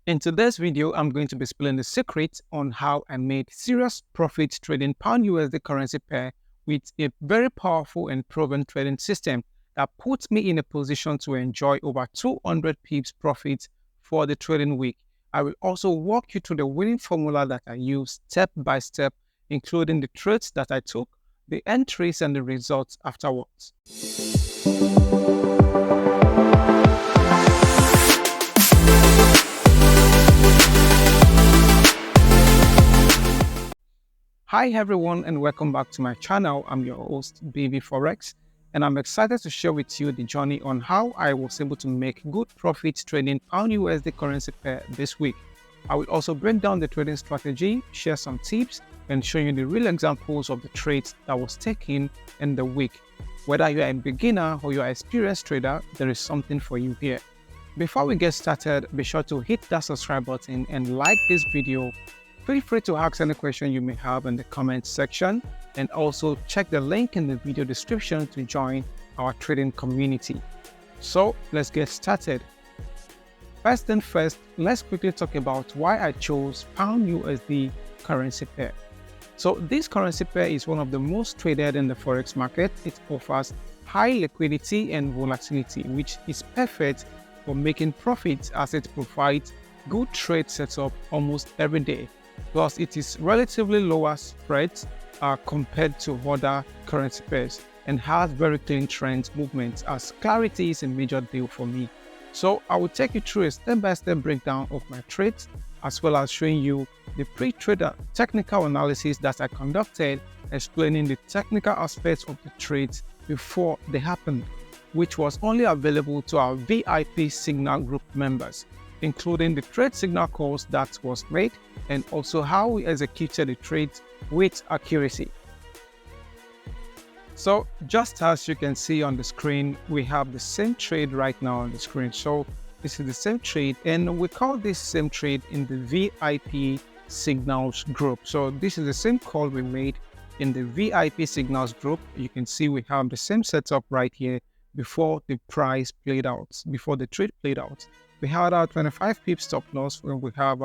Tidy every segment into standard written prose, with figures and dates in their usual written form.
In today's video, I'm going to be spilling the secret on how I made serious profits trading pound USD currency pair with a very powerful and proven trading system that puts me in a position to enjoy over 200 pips profit for the trading week. I will also walk you through the winning formula that I use step by step, including the trades that I took, the entries, and the results afterwards. Hi everyone and welcome back to my channel. I'm your host FOREX, and I'm excited to share with you the journey on how I was able to make good profits trading pound USD currency pair this week. I will also break down the trading strategy, share some tips, and show you the real examples of the trades that was taken in the week. Whether you are a beginner or you are an experienced trader, there is something for you here. Before we get started, be sure to hit that subscribe button and like this video. Feel free to ask any question you may have in the comment section, and also check the link in the video description to join our trading community. So let's get started. First thing first, let's quickly talk about why I chose pound USD currency pair. So this currency pair is one of the most traded in the forex market. It offers high liquidity and volatility, which is perfect for making profits as it provides good trade setup almost every day. Plus, it is relatively lower spreads compared to other currency pairs and has very clean trend movements, as clarity is a major deal for me. So I will take you through a step-by-step breakdown of my trades, as well as showing you the pre-trader technical analysis that I conducted, explaining the technical aspects of the trades before they happened, which was only available to our VIP Signal Group members, including the trade signal calls that was made and also how we executed the trades with accuracy. So just as you can see on the screen, we have the same trade right now on the screen. So this is the same trade, and we call this same trade in the VIP Signals group. So this is the same call we made in the VIP Signals group. You can see we have the same setup right here before the price played out, before the trade played out. We had our 25 pips stop loss. We have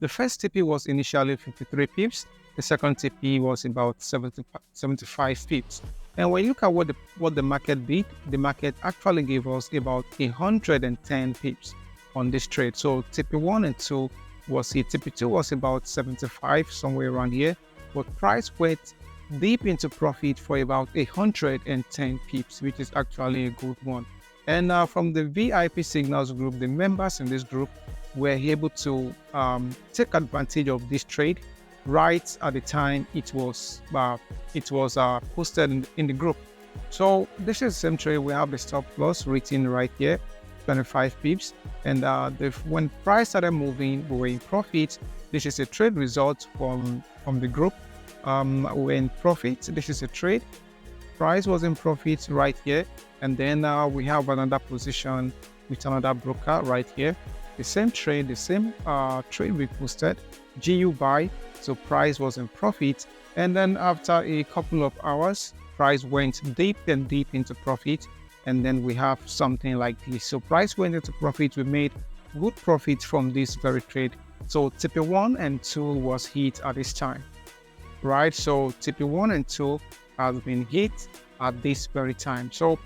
the first TP was initially 53 pips. The second TP was about 75 pips. And when you look at what the market did, the market actually gave us about 110 pips on this trade. So TP1 and 2 was here. TP2 was about 75, somewhere around here. But price went deep into profit for about 110 pips, which is actually a good one. And from the VIP Signals group, the members in this group were able to take advantage of this trade right at the time it was posted in the group. So this is the same trade. We have the stop loss written right here, 25 pips. And when price started moving, we were in profit. This is a trade result from the group. We're in profit. This is a trade. Price was in profit right here, and then we have another position with another broker right here. The same trade, trade we posted, GU buy, so price was in profit, and then after a couple of hours, price went deep and deep into profit, and then we have something like this. So price went into profit. We made good profit from this very trade. So TP1 and 2 was hit at this time, right? So TP1 and 2 has been hit at this very time. So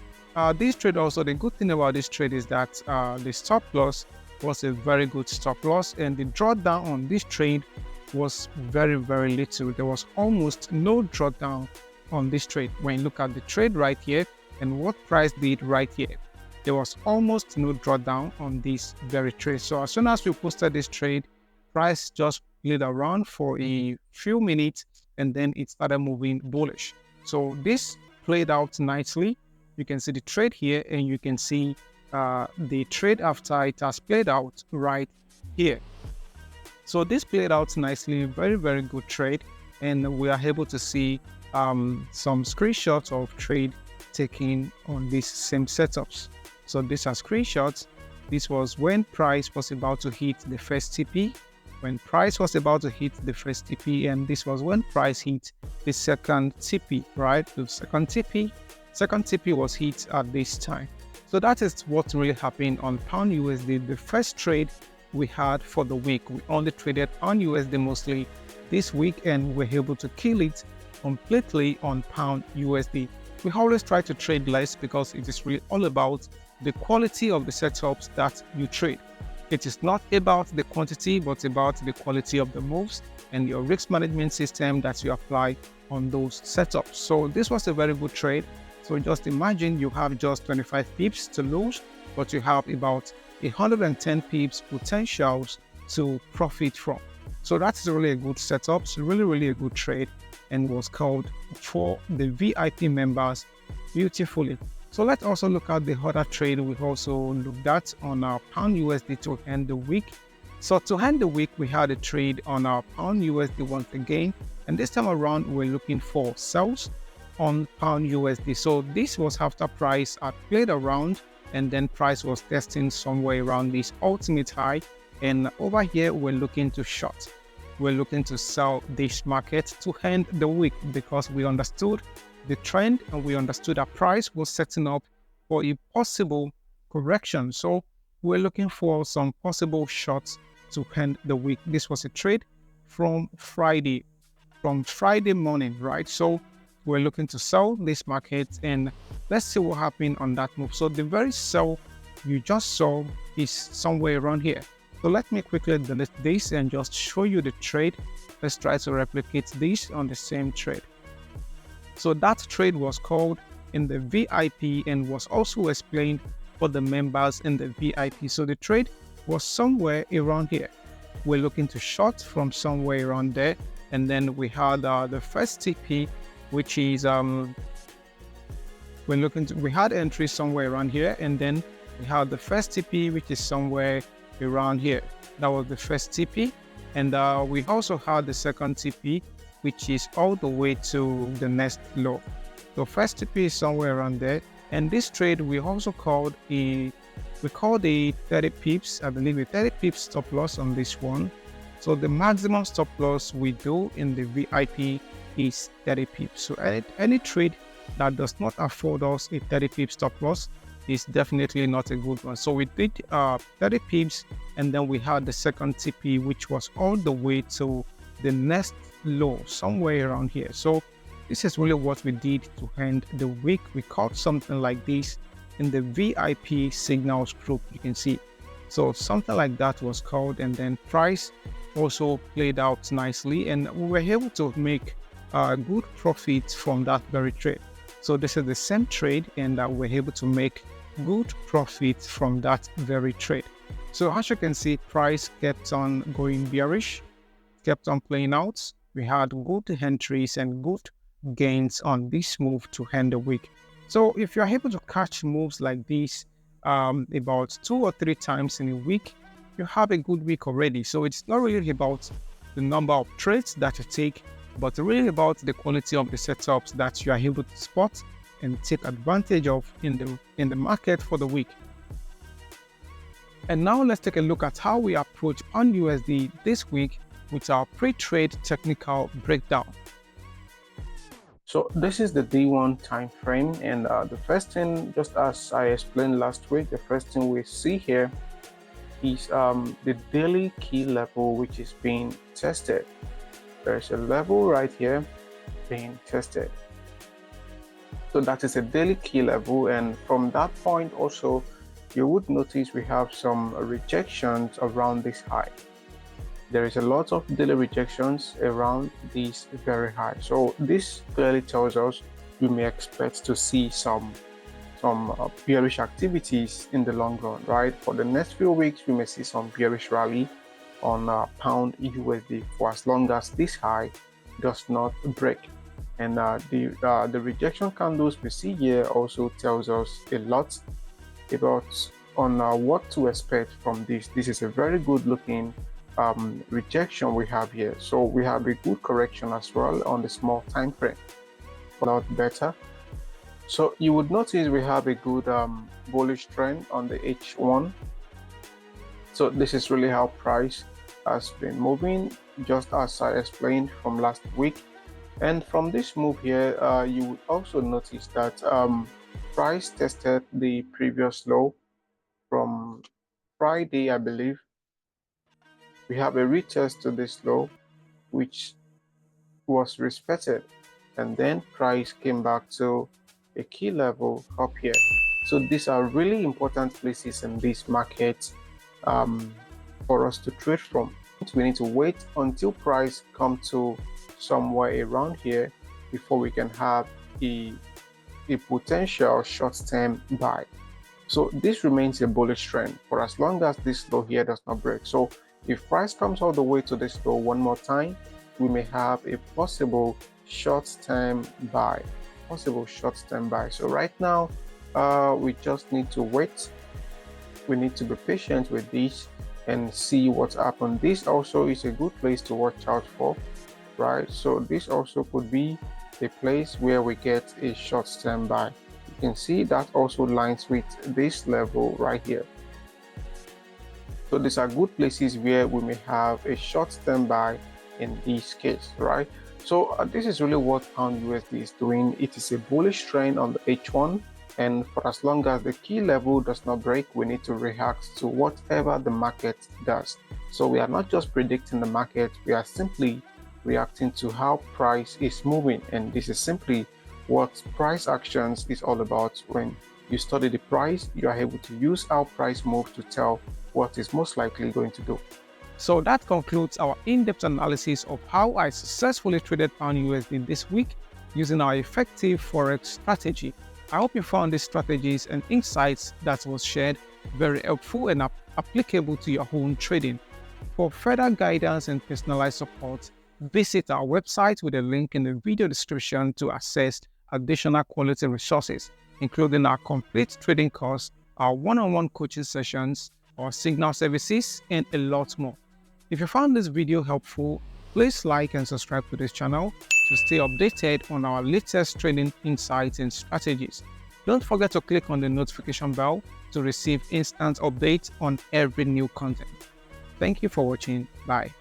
this trade also, the good thing about this trade is that the stop loss was a very good stop loss, and the drawdown on this trade was very, very little. There was almost no drawdown on this trade. When you look at the trade right here and what price did right here, there was almost no drawdown on this very trade. So as soon as we posted this trade, price just played around for a few minutes, and then it started moving bullish. So this played out nicely. You can see the trade here, and you can see the trade after it has played out right here. So this played out nicely, very, very good trade. And we are able to see some screenshots of trade taken on these same setups. So these are screenshots. This was when price was about to hit the first TP. When price was about to hit the first TP, and this was when price hit the second TP, right? The second TP was hit at this time. So that is what really happened on pound USD. The first trade we had for the week. We only traded on USD mostly this week, and we're able to kill it completely on pound USD. We always try to trade less because it is really all about the quality of the setups that you trade. It is not about the quantity, but about the quality of the moves and your risk management system that you apply on those setups. So this was a very good trade. So just imagine you have just 25 pips to lose, but you have about 110 pips potentials to profit from. So that's really a good setup. It's really a good trade, and was called for the VIP members beautifully. So let's also look at the other trade we also looked at on our pound USD to end the week. So to end the week, we had a trade on our pound USD once again, and this time around we're looking for sells on pound USD. So this was after price had played around, and then price was testing somewhere around this ultimate high, and over here we're looking to short. We're looking to sell this market to end the week because we understood the trend and we understood that price was setting up for a possible correction. So we're looking for some possible shorts to end the week. This was a trade from Friday morning, right? So we're looking to sell this market, and let's see what happened on that move. So the very sell you just saw is somewhere around here. So let me quickly delete this and just show you the trade. Let's try to replicate this on the same trade. So that trade was called in the VIP and was also explained for the members in the VIP. So the trade was somewhere around here. We're looking to short from somewhere around there, and then we had the first TP, which is we had entry somewhere around here, and then we had the first TP, which is somewhere around here. That was the first TP, and we also had the second TP, which is all the way to the next low. So first TP is somewhere around there, and this trade we also called a 30 pips, I believe a 30 pips stop loss on this one. So the maximum stop loss we do in the VIP is 30 pips. So any trade that does not afford us a 30 pips stop loss is definitely not a good one. So we did 30 pips, and then we had the second TP, which was all the way to the next low somewhere around here. So this is really what we did to end the week. We caught something like this in the VIP signals group, you can see. So something like that was called, and then price also played out nicely, and we were able to make good profits from that very trade. So this is the same trade, and we're able to make good profits from that very trade. So as you can see, price kept on going bearish, kept on playing out. We had good entries and good gains on this move to end the week. So if you're able to catch moves like this about 2 or 3 times in a week, you have a good week already. So it's not really about the number of trades that you take, but really about the quality of the setups that you are able to spot and take advantage of in the market for the week. And now let's take a look at how we approach pound USD this week with our pre-trade technical breakdown. So this is the D1 time frame, and the first thing, just as I explained last week, the first thing we see here is the daily key level, which is being tested. There's a level right here being tested. So that is a daily key level, and from that point also you would notice we have some rejections around this high. There is a lot of daily rejections around this very high. So this clearly tells us we may expect to see some bearish activities in the long run, right? For the next few weeks, we may see some bearish rally on pound USD for as long as this high does not break. And the rejection candles we see here also tells us a lot about on what to expect from this. This is a very good looking rejection we have here. So we have a good correction as well on the small time frame, a lot better. So you would notice we have a good bullish trend on the H1. So this is really how price has been moving, just as I explained from last week. And from this move here, you would also notice that price tested the previous low from Friday, I believe. we have a retest to this low, which was respected, and then price came back to a key level up here. So these are really important places in this market for us to trade from. We need to wait until price come to somewhere around here before we can have a potential short-term buy. So this remains a bullish trend for as long as this low here does not break. So if price comes all the way to this low one more time, we may have a possible short-term buy. So right now, we just need to wait. We need to be patient with this and see what's happened. This also is a good place to watch out for, right? So this also could be a place where we get a short-term buy. You can see that also lines with this level right here. So these are good places where we may have a short-term buy in this case, right? So this is really what pound USD is doing. It is a bullish trend on the H1, and for as long as the key level does not break, we need to react to whatever the market does. So we are not just predicting the market, we are simply reacting to how price is moving, and this is simply what price actions is all about. When you study the price, you are able to use how price moves to tell what is most likely going to do. So that concludes our in-depth analysis of how I successfully traded pound USD this week using our effective forex strategy. I hope you found these strategies and insights that was shared very helpful and applicable to your own trading. For further guidance and personalized support, visit our website with a link in the video description to access additional quality resources, including our complete trading course, our one-on-one coaching sessions, our signal services, and a lot more. If you found this video helpful, please like and subscribe to this channel to stay updated on our latest trading insights and strategies. Don't forget to click on the notification bell to receive instant updates on every new content. Thank you for watching. Bye.